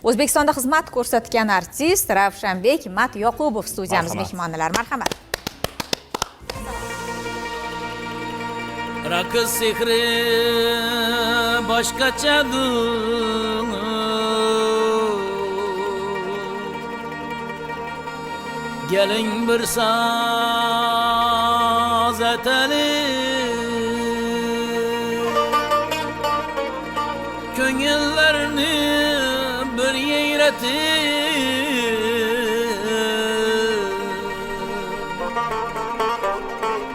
O'zbekistonda xizmat ko'rsatgan artist Ravshanbek Matyoqubov studiyamiz mehmonlari. Marhamat. Rakı sehri başkaçadır. Gelin bir saz etelim, köngüllerini bir yeyretim,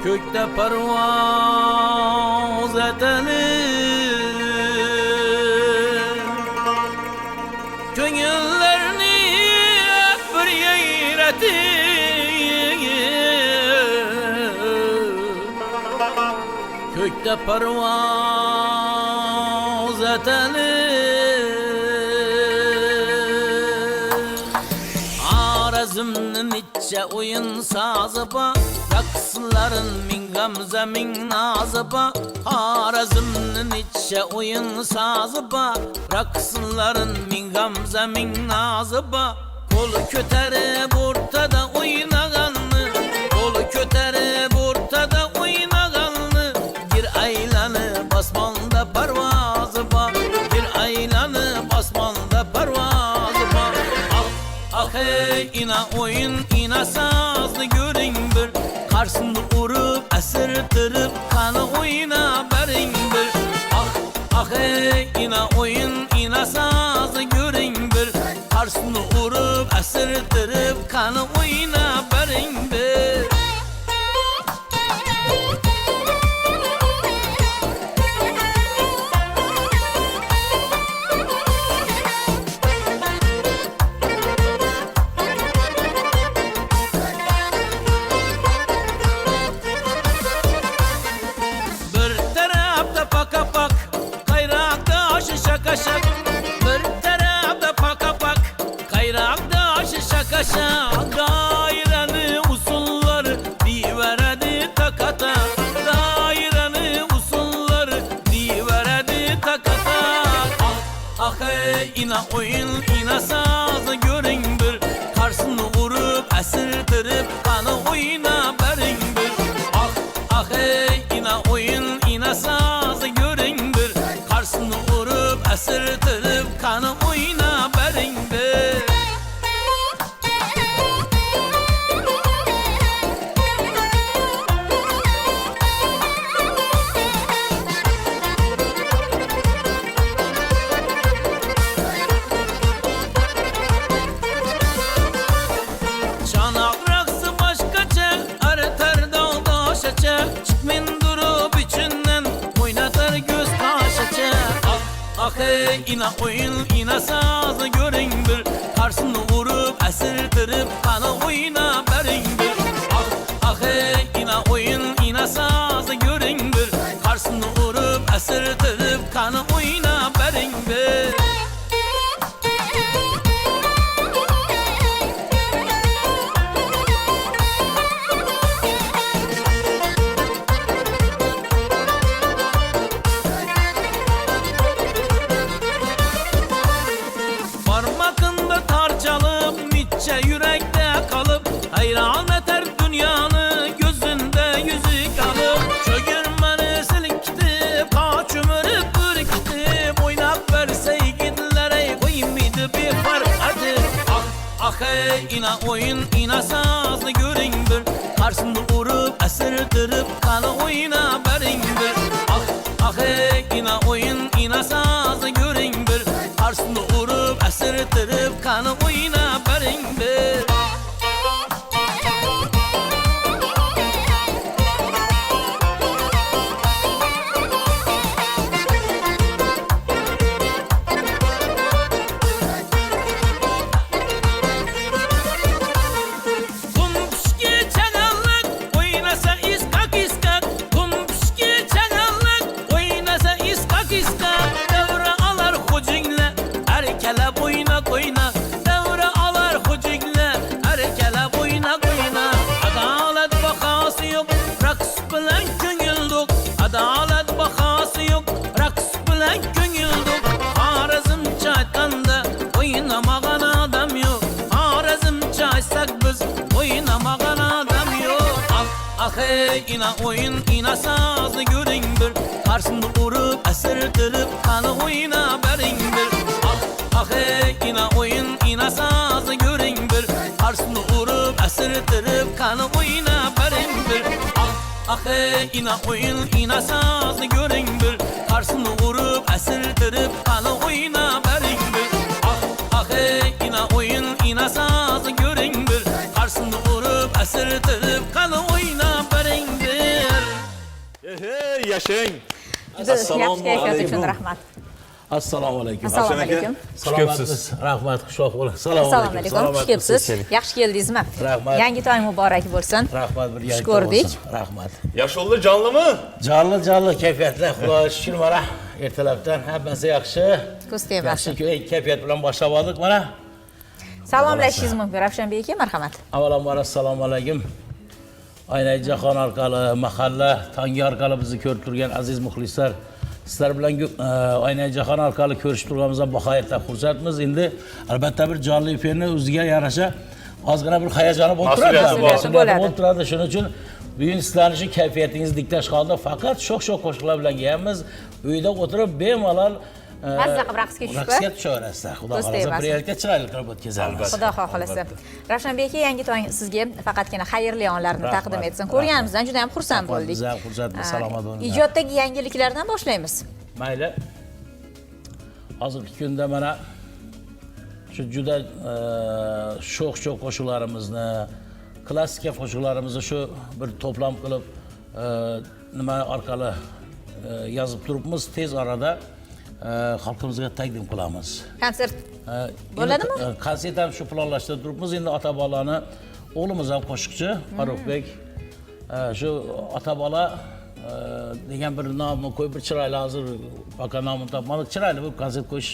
kökte parvaz etelim, köngüllerini bir yeyretim, kökte parvaz etelim. Arazımın içe oyun sazı ba, raksıların min gamze min nazı ba. Arazımın içe oyun sazı ba, raksıların min gamze min nazı ba. Kolu köterip ortada oynaganlı, kolu köterip ortada oynaganlı. Bir aylanı basmanda parvazı ba, bir aylanı basmanda parvazı ba. Ah ah hey ina oyun ina sazlı görün bir, karşısında urup esirtirip kanı oyna berin bir. Ah ah hey ina oyun ina sazlı görün bir, karşısında urup esirtirip kanı oyna berin bir. Bir tarafta paka pak, kayrakta aşı şaka şak. Bir tarafta paka pak, kayrakta aşı şaka şak. Dairanı usulları diveredi takata, dairanı usulları diveredi takata. Ah ah hey ina oyun ina sazı görün bir, karşısını vurup esirtirip kanı oyna berin bir. Ah ah hey ina oyun ina sazı görün bir, karşısını vurup esirtirip kanı oyna berin bir. Çanak raksı başkaça, arıtar dağda şaça. Çıkmin durup içinden, oynatır göz kaşaça. Ah ah hey ina oyun ina sazı görün bir, karşısını vurup esirtirip kanı oyna berin bir. Ah ah hey ina oyun ina sazı görün bir, karşısını vurup esirtirip kanı oyna berin bir. Parmakında tarçalıp mitçe yürekte kalıp, hayran eter dünyanı gözünde yüzük alıp. Çögürmeni silikti, kaç ömürü bürkti, oynap verse gidilere koymıydı bir fark hadi. Ah ah hey ina oyun ina sazlı görün bir, karşısında vurup esirtirip kanı oyna berin bir. Ah ah hey ina oyun ina sazlı görün bir, karşısında vurup esirtirip kanı oyna berin bir. Kumpuşki çakallık oynasa iskak iskak, kumpuşki çakallık oynasa iskak iskak. Devre alar hucinle erkele boyuna koyna, devre alar hucinle erkele boyuna koyna. Adalet bakası yok, raks bilen köngüldük. Adalet bakası yok, raks bilen köngüldük. Harazım çaytanda oyna ina oyun ina sazı görün bir Karşımda urup esirtirip kanı oyuna berin bir ina oyun ina sazı görün bir Karşımda urup esirtirip kanı oyuna berin bir ina oyun ina sazı görün bir Karşımda urup esirtirip kanı oyuna berin bir ina oyun ina sazı görün bir Karşımda urup esirtirip kanı oyuna berin bir Yaşang. Juda yaxshi kayfiyat uchun rahmat. Assalomu alaykum. Assalomu alaykum. Salomatsiz. Rahmat, xushroq bo'ling. Assalomu alaykum. Xush kelibsiz. Yaxshi keldingizmi? Rahmat. Yangi to'y muborak bo'lsin. Rahmat, bir Xush ko'rdik. Rahmat. Yoshulli jonlimi? Jonli kayfiyatlar, xudoga shukr mana. Ertalabdan hammasi yaxshi. Ko'z tegmasin. Yaxshi kayfiyat bilan boshlab oldik mana. Salomlashishingiz mumkin Ravshanbek aka, marhamat. Avvalambor assalomu alaykum. Aynay jahon orqali, mahalla, tangi orqali bizni ko'rib turgan aziz muxlislar, sizlar bilan Aynay jahon orqali ko'rishib turganimizdan baqayatda xursandmiz. Endi albatta bir jonli efirni o'ziga yarasha ozgina bir hayajoni bo'lib turadi. Bo'lib turadi. Shuning uchun bugun sizlarning shu kayfiyatingizni diktash holida faqat sho'x qo'shiqlar bilan kelamiz. Uyda o'tirib bemalol mazza qilib raqsga tushib. Raqsga tushaverasizlar. Xudo xohlasa bir yerga chiroyli qilib o'tkazamiz. Xudo xohlasa. Ravshanbek aka, yangi to'y sizga faqatgina xayrli onlarni taqdim etsin. Ko'rganimizdan juda ham xursand bo'ldik. Biz ham xursandmiz, salomat bo'ling. Ijoddagi yangiliklardan boshlaymiz. Mayli. Hozirgi kunda mana shu juda sho'x qo'shiqlarimizni, klassika qo'shiqlarimizni shu bir to'plam qilib nima orqali yozib turibmiz. Tez orada xalqimizga taqdim qilamiz. Konsert bo'ladimi? Konsert ham shu planlashtirib turibmiz. Endi ota-bolani o'g'limiz ham qo'shiqchi, Farruxbek. Shu ota-bola degan bir nomni qo'yib, bir chiroyli hozir faqat nomini topmadik. Chiroyli bir konsert qo'yish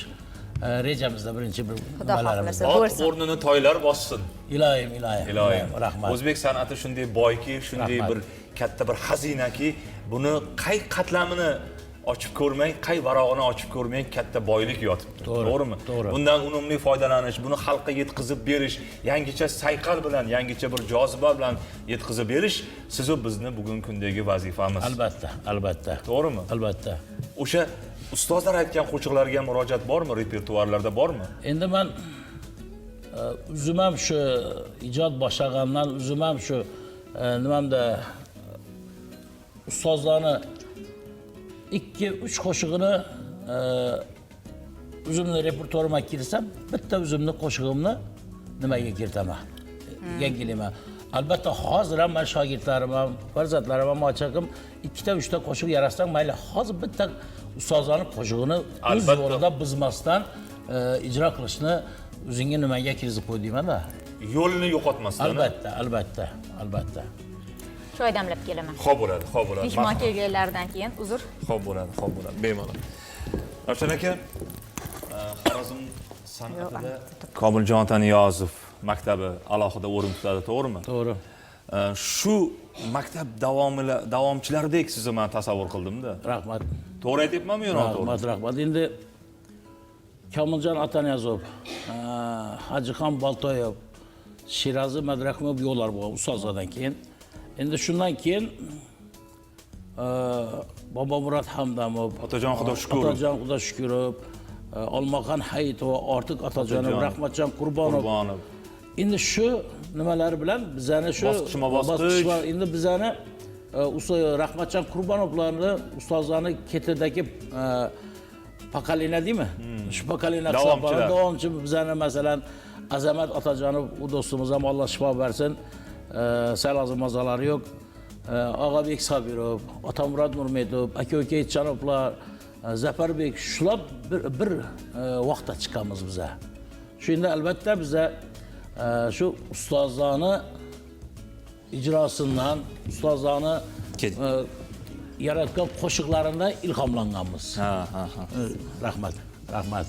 rejamizda birinchi bir nimalarimiz. O'rnini toylar bossin. Iloyim. Rahmat. O'zbek san'ati shunday boyki, shunday bir katta bir xazinaki, buni qay qatlamini ochib ko'rmang, qay varog'ini ochib ko'rmang, katta boylik yotibdi. To'g'rimi? Bundan unumli foydalanish, buni xalqqa yetkazib berish, yangicha sayqal bilan, yangicha bir joziba bilan yetkazib berish sizu bizni bugungi kundagi vazifamiz. Albatta. To'g'rimi? Albatta. O'sha ustozlar aytgan qo'shiqlarga murojaat bormi, repertuarlarda bormi? Endi men o'zim ham shu ijod boshlagandan o'zim ham shu nimamda ustozlarni 2-3 qo'shig'ini o'zimni repertuarimga kirsam, bitta o'zimni qo'shig'imni nimaga kiritaman? Yangilayman. Albatta hozir ham men shogirdlarim ham, farzandlarim ham ochaqim 2-3 ta qo'shiq yarasam, mayli hozir bitta ustozlarning qo'shig'ini o'z yo'lida buzmasdan ijro qilishni o'zingga nimaga kirgizib qo'y deyman-da. Yo'lini yo'qotmasdan. Albatta. Choy damlab kelaman. Xo'p bo'ladi. Mehmon kelganlardan keyin uzr. Xo'p bo'ladi. Bemalol. Ravshan aka, Xorazm san'atida Komiljon Taniyozov maktabi alohida o'rin tutadi, to'g'rimi? To'g'ri. Shu maktab davomchilaridek sizni men tasavvur qildim-da. Rahmat. To'g'ri aytyapmanmi yo noto'g'ri? Rahmat. Endi Komiljon Ataniyozov, Hajixon Boltoyev, Shirazi Madrahimov yo'llar bo'lgan ustozlardan keyin. Endi shundan keyin Bobomurod Hamdamov, Otajon Xudoshukurov, Olmaxon Hayitova, Ortiq Otajonov, Rahmatjon Qurbonov. Endi shu nimalar bilan bizani shu bosqichma-bosqich endi bizani Rahmatjon Qurbonovlarni ustozlarni ketidagi pokoleniya deymi? Shu pokoleniya davomchi bizani masalan Azamat Otajonov, u do'stimiz ham Alloh shifo bersin. Sal hozir mazalari yo'q. Og'abek Sobirov, Otamurod Nurmetov, aka-uka Chanovlar, Zafarbek shular bir vaqtda chiqamiz biza. Shunda albatta biza shu ustozlarni ijrosidan, ustozlarni yaratgan qo'shiqlaridan ilhomlanganmiz. Rahmat.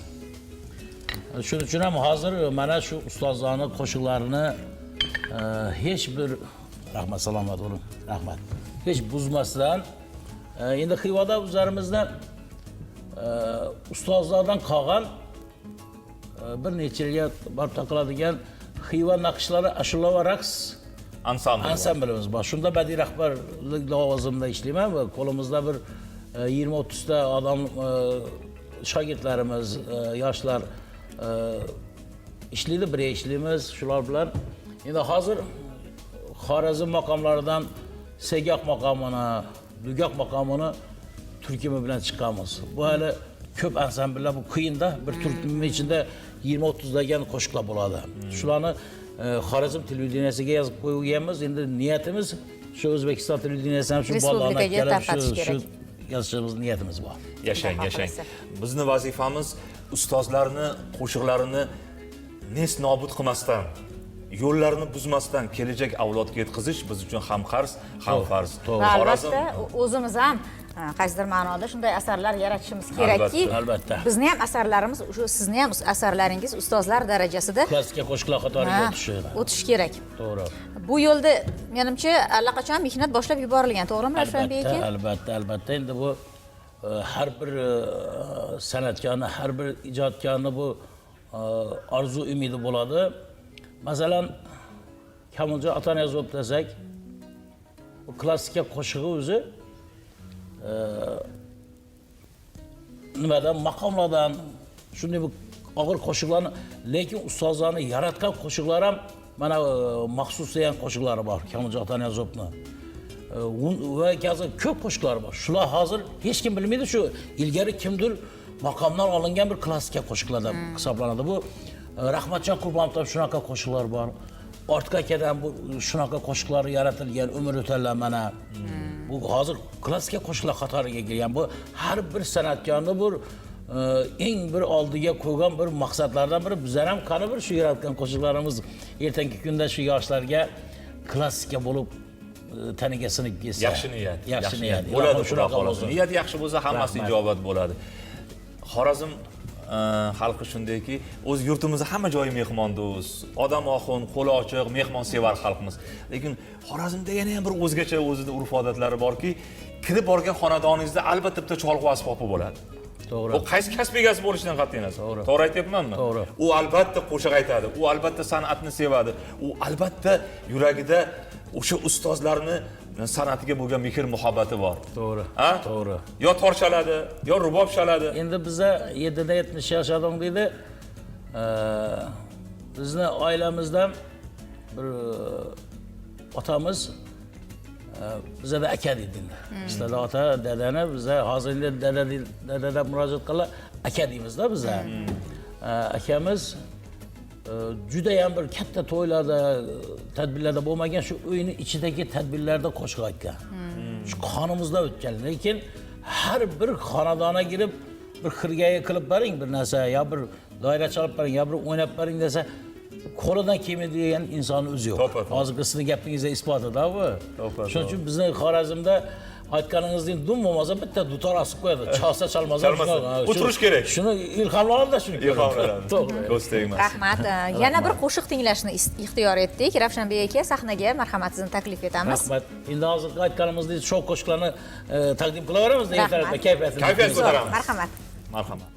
Shuning uchun ham hozir mana shu ustozlarning qo'shiqlarini hech bir rahmat salomat bo'ling. Rahmat. Hech buzmasdan endi Xivoda o'zlarimizda ustozlardan qolgan bir necha yilga borib taqiladigan Xiva naqshlari ashula va raqs ansamblimiz bor. Shunda badiiy rahbarlik lavozimida ishlayman va qo'limizda bir 20-30 ta odam shogirdlarimiz, yoshlar ishlaydi, birga ishlaymiz shular bilan. Endi hozir Xorazm maqomlaridan Segoq maqomini, Dugoq maqomini turkumi bilan chiqqanmiz. Bu hali ko'p ansambllar bu qiyinda, bir turkum ichida 20-30 degan qo'shiqlar bo'ladi. Shularni Xorazm televideniyasiga yozib qo'yganmiz. Endi niyatimiz shu O'zbekiston televideniyasi ham shu bolalarga kelib shu yozishimiz niyatimiz bor. Yashang. Bizning vazifamiz ustozlarni qo'shiqlarini nes nobud qilmasdan, yo'llarini buzmasdan kelajak avlodga yetkazish biz uchun ham qarz, ham farz. Albatta, o'zimiz ham qaysidir ma'noda shunday asarlar yaratishimiz kerakki, albatta. Bizni ham asarlarimiz, shu sizni ham asarlaringiz ustozlar darajasida Klassika qo'shiqlar qatoriga o'tish kerak. To'g'ri. Bu yo'lda menimcha allaqachon mehnat boshlab yuborilgan, to'g'rimi Ravshanbek aka? Albatta. Endi bu har bir san'atkorni, har bir ijodkorni bu orzu umidi bo'ladi. Masalan, Kamoljon Ataniyozov desak, bu klassika qo'shig'i o'zi nimadan, maqomlardan, shunday bir og'ir qo'shiqlarni, lekin ustozlarni yaratgan qo'shiqlar ham mana maxsus degan qo'shiqlari bor Kamoljon Ataniyozovni. Va hozir ko'p qo'shiqlar bor. Shular hozir hech kim bilmaydi, shu ilgari kimdir maqomdan olingan bir klassika qo'shiqlardan hisoblanadi. Bu Rahmatjon Qurbonovdan shunaqa qo'shiqlar bor. Ortiq akadan bu shunaqa qo'shiqlar yaratilgan, umr o'tganlar mana. Bu hozir klassika qo'shiqlar qatoriga kirgan. Bu har bir san'atkorning bir eng bir oldiga qo'ygan bir maqsadlardan biri. Bizlar ham qani bir shu yaratgan qo'shiqlarimiz ertangi kunda shu yoshlarga klassika bo'lib taniga sinib ketsa. Yaxshi niyat. Bo'ladi, shunaqa bo'lsin. Niyat yaxshi bo'lsa hammasi ijobat bo'ladi. Xorazm xalqi shundayki, o'z yurtimizda hamma joyi mehmondo'st, odam oxun, qo'li ochiq, mehmonsevar xalqimiz. Lekin Xorazmda yana ham bir o'zgacha o'zida urf-odatlari borki, kirib borgan xonadoningizda albatta bitta cholg'u asbobi bo'ladi. To'g'ri. U qaysi kasb egasi bo'lishidan qat'iy nazar. To'g'ri aytyapmanmi? To'g'ri. U albatta qo'shiq aytadi, u albatta san'atni sevadi, u albatta yuragida o'sha ustozlarni san'atiga bo'lgan mehr muhabbati bor. To'g'ri. To'g'ri. Yo tor chaladi, yo rubob chaladi. Endi biza 7-70 yashadim deydi. Bizni oilamizdan bir otamiz bizada aka deydi. Bizda ota, dadani biza hozir endi dada murojaat qilib aka deymizda biza. Akamiz juda ham bir katta to'ylarda, tadbirlarda bo'lmagan shu uyning ichidagi tadbirlarda qo'shiq aytgan. Shu qonimizda o'tgan. Lekin har bir xonadona girib bir xirgaga qilib boring bir narsa, yo bir doira chalib boring, yo bir o'ynab boring desa, qo'lidan kelmaydigan inson o'zi yo'q. Hozirgi sizning gapingizda isbotida bu. Shuning uchun bizning Xorazmda aytganingizdek dum bo'lmasa bitta dutor asib qo'yadi. Chalsa chalmasa o'tirish kerak. Shuni ilhomlanadi shuni. To'g'ri. Ko'z tegmas. Rahmat. Yana bir qo'shiq tinglashni ixtiyor etdik. Ravshanbek aka, sahnaga marhamat sizni taklif etamiz. Rahmat. Endi hozir aytganimizdek shov qo'shiqlarni taqdim qilaveramiz. Ertalabda kayfiyatini ko'taramiz. Marhamat. Marhamat.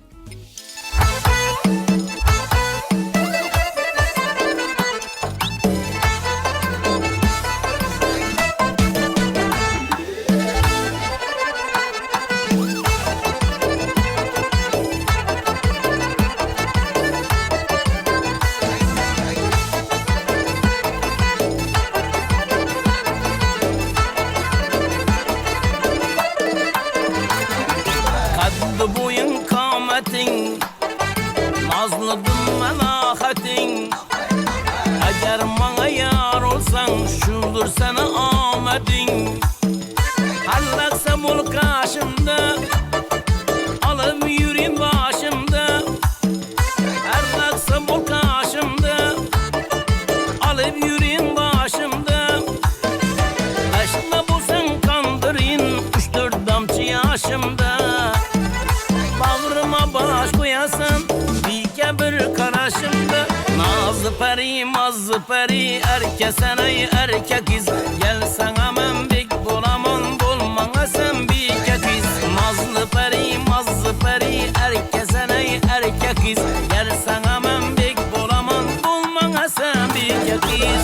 Nazlıdım melahatin Eğer bana yar olsan şudur sana ahmetin Hallaksa bul karşımda Alıp yürüyün başımda Hallaksa bul karşımda Alıp yürüyün başımda Kaşla bulsan kandırın 3-4 damcı yaşımda Bağrıma baş koyasın bir karşımda Nazlı peri, mazlı peri Erkesen ay erkekiz Gel sana men bek bulamam Bulmana sen bir kekiz Nazlı peri, mazlı peri Erkesen ay erkekiz Gel sana men bek bulamam Bulmana sen bir kekiz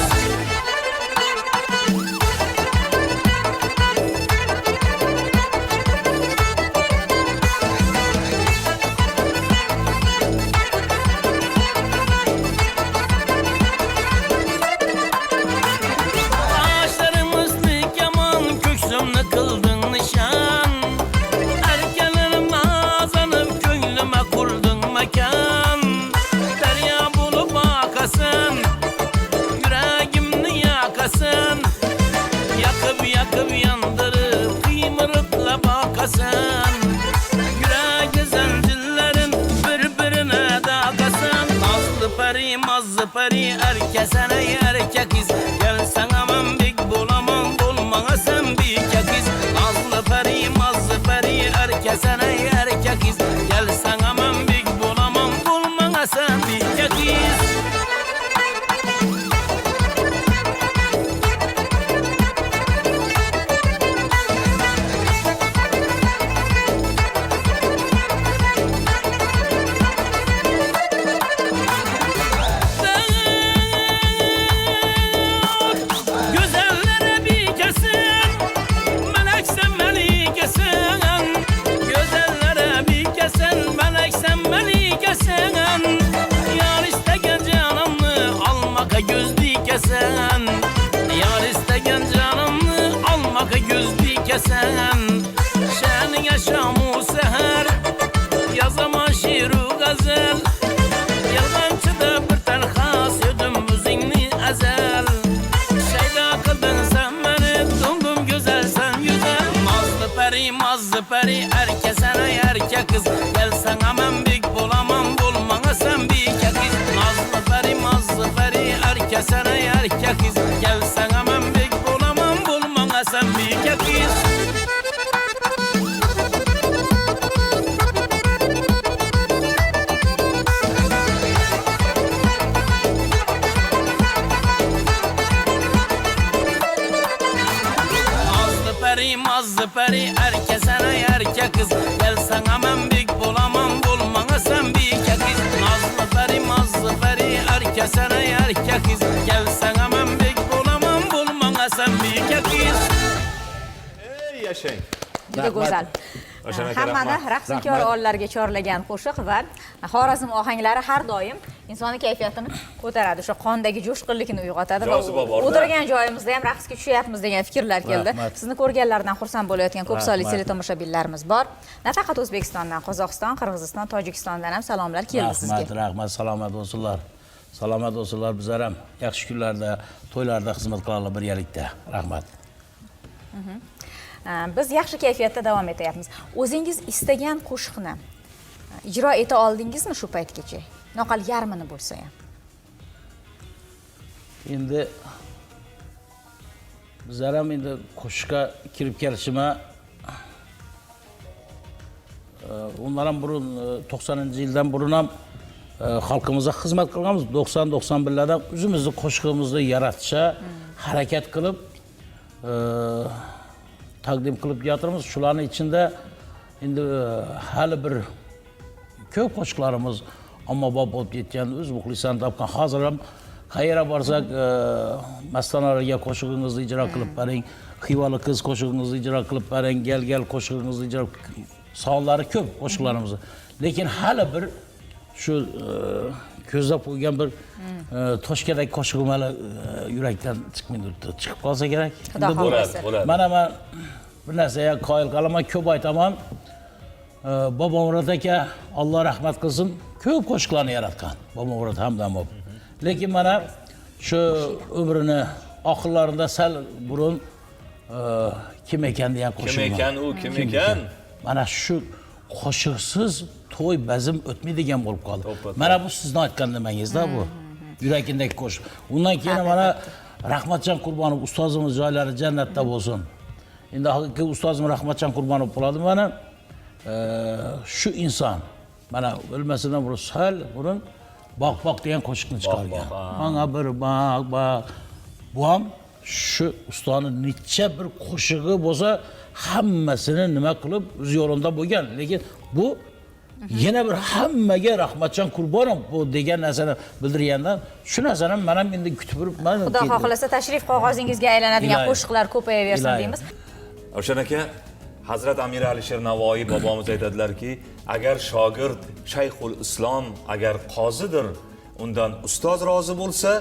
peri mazı peri erkesene erkek iz Gel sana men big bulamam bulmana sen bir kekiz Nazlı peri mazı peri erkesene erkek iz Gel sana men big bulamam bulmana sen bir kekiz Gözellere bir kesin meleksen melikesen Gözellere bir kesin meleksen melikesen Yar istegen canımı almaka göz dikesen Yar istegen canımı almaka göz dikesen Şenin yaşamı seher yazama şiru gazel Yalgancıda bir telha söydüm müziğini ezel Şeyda kıldın sen beni dumdum güzel sen güzel Mazlı peri erkesene erkek kız Gel sana men big bulamam bulmana sen bir kekiz Mazlı peri erkesene erkek kız Gel sana men big bulamam bulmana sen bir kekiz Mazlı peri erkesene erkek kız Gel sana men big bulamam bulmana sen bir kekiz Mazlı peri erkesene erkek kız Gel sana men big bulamam bulmana sen bir kekiz Ey yashang. Juda go'zal. O'shanaqa Hammani rahmat. raqsimkor onlarga chorlagan qo'shiq va Xorazm ohanglari har doim insonni kayfiyatini ko'taradi. O'sha qondagi jo'shqinlikni uyg'otadi va Joziba bor-da. o'tirgan joyimizda ham raqsga tushyapmiz degan fikrlar keldi. Rahmat. Sizni ko'rganlardan xursand bo'layotgan ko'p sonli Rahmat. teletomoshabinlarimiz bor. Nafaqat O'zbekistondan, Qozog'iston, Qirg'iziston, Tojikistondan ham salomlar keldi sizga. Rahmat, salomat bo'lsinlar. Salomat bo'lsinlar, bizlar ham yaxshi kunlarda, to'ylarda xizmat qilaylik birgalikda. Rahmat. Biz yaxshi kayfiyatda davom etyapmiz. O'zingiz istagan qo'shiqni ijro eta oldingizmi shu paytgacha? Noqal yarmini bo'lsa ham. Endi bizlar ham endi qo'shiqqa kirib kelishima undan ham burun 90-yildan burun ham xalqimizga xizmat qilganmiz. 90-91lardan o'zimizni qo'shiqimizni yaratishga harakat qilib taqdim qilib keltiramiz. Shularning ichida endi hali bir ko'p qo'shiqlarimiz ommabop bo'lib ketgan, o'z muxlislarni topgan. Hozir ham qayerga borsak, Mastonalarga qo'shig'ingizni ijro qilib bering, Xivali qiz qo'shig'ingizni ijro qilib bering, Gel qo'shig'ingizni ijro sonlari ko'p qo'shiqlarimiz. Lekin hali bir shu ko'zlab qo'ygan bir Toshkentdagi qo'shig'im hali yurakdan chiqmaydi. Chiqib qolsa kerak. Xudo xohlasa. Bo'ladi. Mana men bir narsaga qoyil qolaman, ko'p aytaman. Bobomurod aka, Alloh rahmat qilsin, ko'p qo'shiqlarni yaratgan. Bobomurod Hamdamov. Lekin mana shu umrini oxirlarida sal burun kim ekan degan qo'shiq. Kim ekan u, kim ekan? Mana shu qo'shiqsiz to'y bazm o'tmaydigan bo'lib qoldi. Mana bu sizning aytgan nimangizda bu. Yurakindagi qo'shiq. Undan keyin mana Rahmatjon Qurbonov ustozimiz joylari jannatda bo'lsin. Endi haqiqiy ustozim Rahmatjon Qurbonov bo'ladi mana shu inson. Mana o'lmasidan burun sal burun boq degan qo'shiqni chiqargan. Mana bir boq. Bu ham shu ustoning necha bir qo'shig'i bo'lsa, hammasini nima qilib o'z yo'lida bo'lgan. Lekin bu yana bir hammaga Rahmatjon Qurbonov bu degan narsani bildirgandan shu narsani men ham endi kutib turibman. Xudo xohlasa tashrif qog'ozingizga aylanadigan Iloyim. qo'shiqlar ko'payaversin Iloyim. deymiz. O'shanaka Hazrat Amir Alisher Navoiy bobomiz aytadilarki, agar shogird Shayxul Islom agar qozidir, undan ustoz rozi bo'lsa,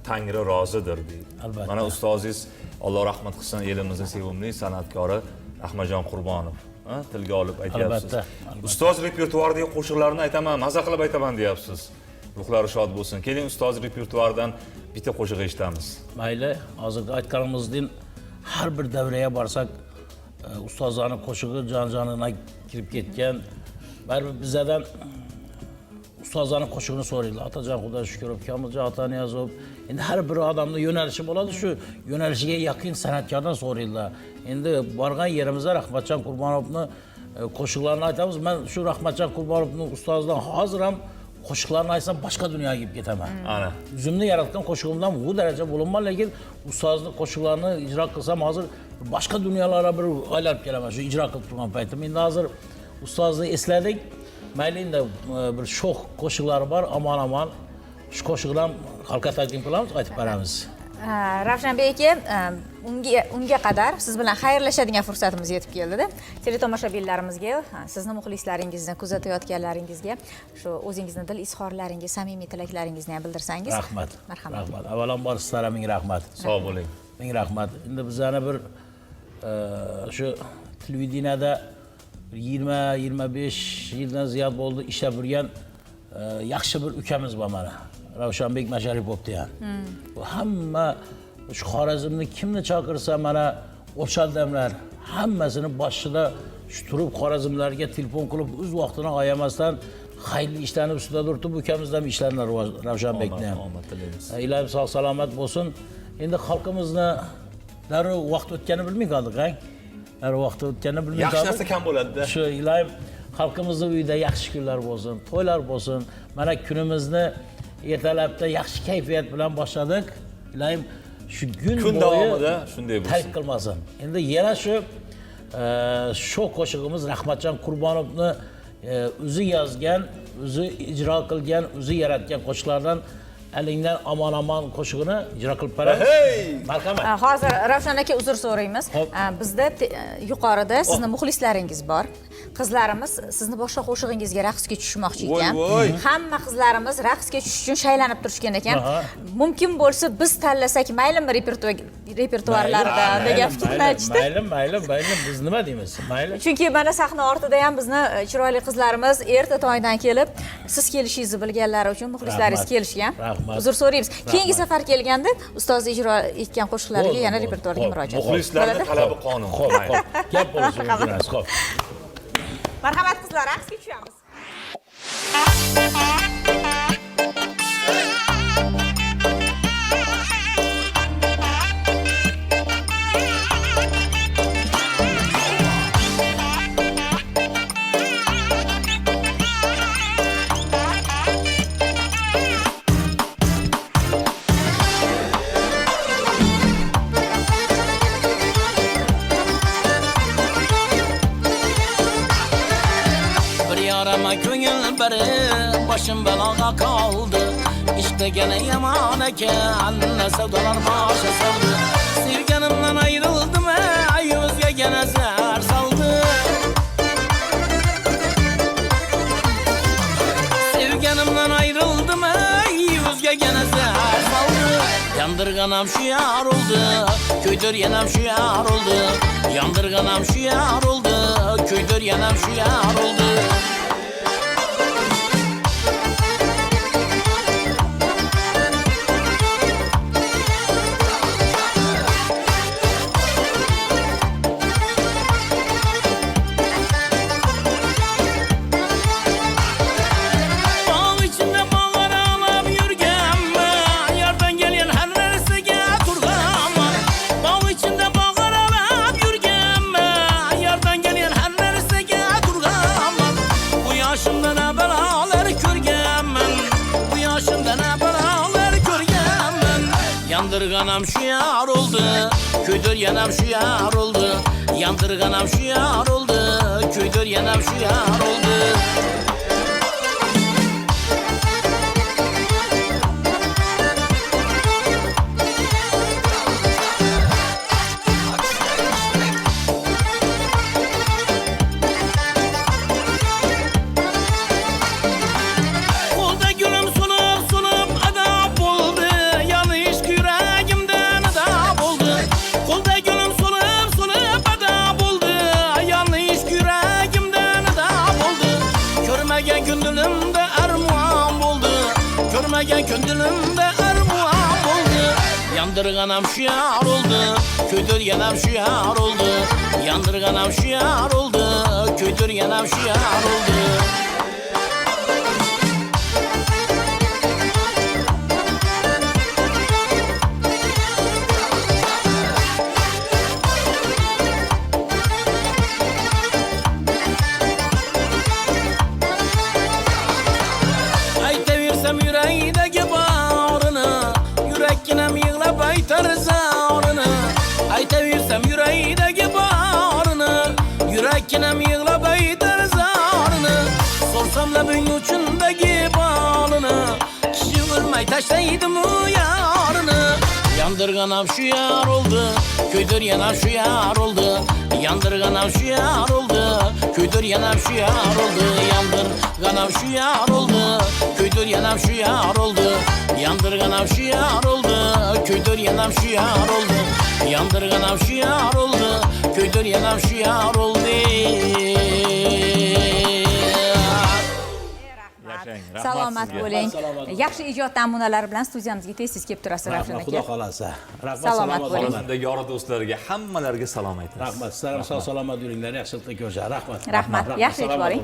Tangri rozidir deydi. Albatta. Mana ustozingiz Alloh rahmat qilsin, elimizning sevimli san'atkori Rahmatjon Qurbonov tilga olib aytyapsiz. Albatta. Ustoz repertuaridagi qo'shiqlarni aytaman, maza qilib aytaman deyapsiz. Ruhlari shod bo'lsin. Keling ustoz repertuaridan bitta qo'shiq eshitamiz. Mayli, hozir aytganimizdek har bir davraga borsak ustozlarning qo'shig'i jon-joniga kirib ketgan. Baribir bizlardan ustozlarning qo'shig'ini so'raydilar. Atajon Xudo shukrov, Komiljon Ataniyazov. Endi har bir odamning yo'nalishi bo'ladi, shu yo'nalishiga yaqin san'atkordan so'raydilar. Endi borgan yerimizda Rahmatjon Qurbonovni qo'shiqlarini aytamiz. Men shu Rahmatjon Qurbonovning ustozidan hozir ham qo'shiqlarni aytsam boshqa dunyoga kelib ketaman. Ana. O'zimni yaratgan qo'shig'imdan bu daraja bo'laman, lekin ustozning qo'shiqlarini ijro qilsam hozir boshqa dunyolarga bir aylanib kelaman shu ijro qilib turgan paytim. Endi hozir ustozni esladik. Mayli endi bir sho'x qo'shiqlari bor, amon-amon. Shu qo'shiqdan xalqqa taqdim qilamiz, aytib beramiz. Ravshanbek aka, unga qadar siz bilan xayrlashadigan fursatimiz yetib keldi-da. Teletomoshabinlarimizga, sizni muxlislaringizdan kuzatayotganlaringizga shu o'zingizni dil izhorlaringiz, samimiy tilaklaringizni ham bildirsangiz. Rahmat. Marhamat. Rahmat. Avvalambor sizlarga ming rahmat. Sog' bo'ling. Ming rahmat. Endi bizlarni bir shu televideniyada 20-25 yildan ziyod bo'ldi ishlab yurgan yaxshi bir ukamiz bor mana. Ravshanbek Masharipov degan. Bu hamma shu Xorazmni kimni chaqirsa mana o'sha odamlar hammasini boshida shu turib Xorazmlarga telefon qilib o'z vaqtini ayamasdan xayrli ishlarni ustida turib ukamizdan ishlarini Ravshanbekni ham. Ilohim sog' salomat bo'lsin. Endi xalqimizni darrov vaqt o'tganini bilmay qoldik, ha? Darrov vaqt o'tganini bilmay qoldik. Yaxshi narsa kam bo'ladi-da. Shu ilohim xalqimizning uyida yaxshi kunlar bo'lsin, to'ylar bo'lsin. Mana kunimizni ertalabda yaxshi kayfiyat bilan boshladik. Ilohim shu kun davomida shunday bo'lsin. Tark qilmasin. Endi yana shu qo'shig'imiz Rahmatjon Qurbonovni o'zi yozgan, o'zi ijro qilgan, o'zi yaratgan qo'shiqlardan alingdan amon-amon qo'shig'ini ijro qilib beramiz. Marhamat. Hozir Ravshan aka uzr so'raymiz. Bizda yuqorida sizni muxlislaringiz bor. Qizlarimiz sizni boshqa qo'shig'ingizga raqsga tushmoqchi ekan. Hamma qizlarimiz raqsga tushish uchun shaylanib turishgan ekan. Mumkin bo'lsa biz tanlasak maylimi repertuarlarda degan fikrni aytishdi. Mayli, biz nima deymiz? Mayli. Chunki mana sahna ortida ham bizni chiroyli qizlarimiz erta tongdan kelib, siz kelishingizni bilganlari uchun muxlislaringiz kelishgan. Uzr so'raymiz. Keyingi safar kelganda ustoz ijro etgan qo'shiqlarga yana repertuarga murojaat. Muxlislarning talabi qonun. Xo'p. Gap bo'lishi mumkin emas. Xo'p. Marhamat qizlar, raqsga tushamiz. Ko'ngil bari boshim baloga qoldi. İştegene yaman ekan, savdolar boshi soldi. Sevganimdan ayrildim, yuzga gene zar soldi. Sevganimdan ayrildim, yuzga gene zar soldi. Yandırganam şu yar oldu, köyдөр yanam şu yar oldu. Yandırganam şu yar oldu, köyдөр yanam şu yar oldu. Yandırganam şu yar oldu, köyдөр yanam şu yar oldu. Yandırganam şu yar oldu, köyдөр yanam şu yar oldu. Köndülümde ermuam oldu. Yandırganam şu yar oldu, köyдөр yanam şu yar oldu. Yandırganam şu yar oldu, köyдөр yanam şu yar oldu. Yurakkinam yig'lab aytar zorini aytaversam yuragidagi borini Yurakkinam yig'lab aytar zorini so'rsam labing uchundagi bolini kishi o'lmay tashlaydimi yorini yandırgan av şu yar oldu Köyдөр yanar şu yar oldu Yandırgan av şu yar oldu Köyдөр yanar şu yar oldu Yandırgan av şu yar oldu Köyдөр yanar şu yar oldu Yandırgan av şu yar oldu Köyдөр yanar şu yar oldu Yandırgan av şu yar oldu Köyдөр yanar şu yar oldu Salomat bo'ling. Yaxshi ijod namunalari bilan studiyamizga tez-tez kelib turasiz Ravshan Rahmat, aka. Xudo xolasa. Rahmat, Salomat bo'ling. Xonadagi yora do'stlarga hammalariga salom aytamiz. Rahmat, sizlar ham sog' salomat yuringlar, yaxshilikda ko'rishar. Rahmat. Rahmat. Yaxshi ish boring.